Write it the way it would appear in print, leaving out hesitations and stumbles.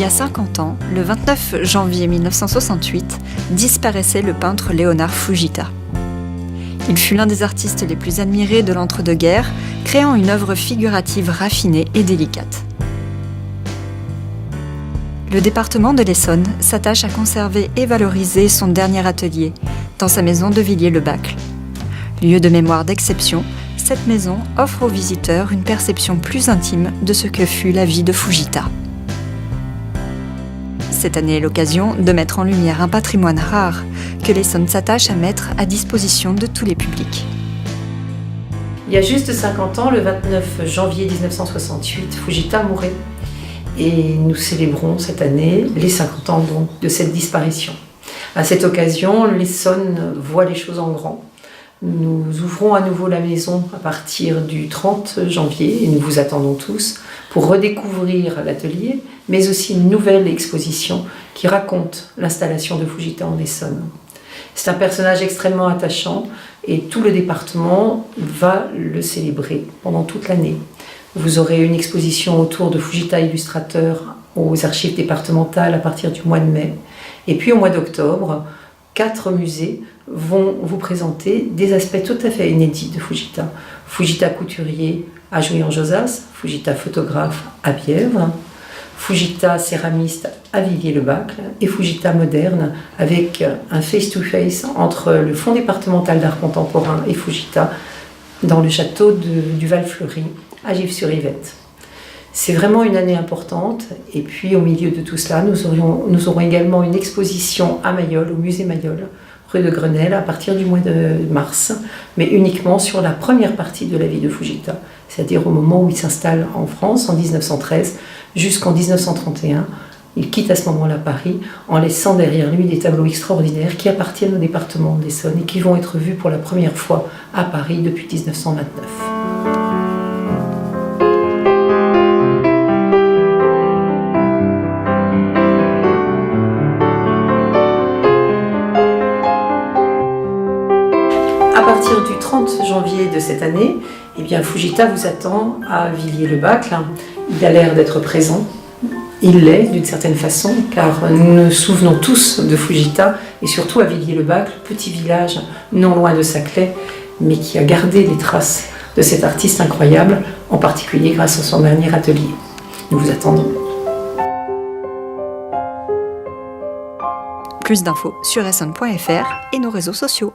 y a 50 ans, le 29 janvier 1968, disparaissait le peintre Léonard Fujita. Il fut l'un des artistes les plus admirés de l'entre-deux-guerres, créant une œuvre figurative raffinée et délicate. Le département de l'Essonne s'attache à conserver et valoriser son dernier atelier, dans sa maison de Villiers-le-Bacle. Lieu de mémoire d'exception, cette maison offre aux visiteurs une perception plus intime de ce que fut la vie de Fujita. Cette année est l'occasion de mettre en lumière un patrimoine rare que l'Essonne s'attache à mettre à disposition de tous les publics. Il y a juste 50 ans, le 29 janvier 1968, Fujita mourait. Et nous célébrons cette année les 50 ans donc, de cette disparition. À cette occasion, l'Essonne voit les choses en grand. Nous ouvrons à nouveau la maison à partir du 30 janvier et nous vous attendons tous pour redécouvrir l'atelier, mais aussi une nouvelle exposition qui raconte l'installation de Fujita en Essonne. C'est un personnage extrêmement attachant et tout le département va le célébrer pendant toute l'année. Vous aurez une exposition autour de Fujita illustrateur aux archives départementales à partir du mois de mai. Et puis au mois d'octobre, 4 musées vont vous présenter des aspects tout à fait inédits de Fujita. Fujita couturier à Jouy-en-Josas, Fujita photographe à Bièvre, Fujita céramiste à Villiers-le-Bacle et Fujita moderne avec un face-to-face entre le Fonds départemental d'art contemporain et Fujita dans le château du Val-Fleury à Gif-sur-Yvette. C'est vraiment une année importante et puis au milieu de tout cela, nous aurons également une exposition à Mayol, au musée Mayol, rue de Grenelle, à partir du mois de mars, mais uniquement sur la première partie de la vie de Fujita, c'est-à-dire au moment où il s'installe en France en 1913 jusqu'en 1931. Il quitte à ce moment-là Paris en laissant derrière lui des tableaux extraordinaires qui appartiennent au département de l'Essonne et qui vont être vus pour la première fois à Paris depuis 1929. À partir du 30 janvier de cette année, Fujita vous attend à Villiers-le-Bacle. Il a l'air d'être présent. Il l'est d'une certaine façon, car nous nous souvenons tous de Fujita, et surtout à Villiers-le-Bacle, petit village non loin de Saclay, mais qui a gardé les traces de cet artiste incroyable, en particulier grâce à son dernier atelier. Nous vous attendons. Plus d'infos sur essonne.fr et nos réseaux sociaux.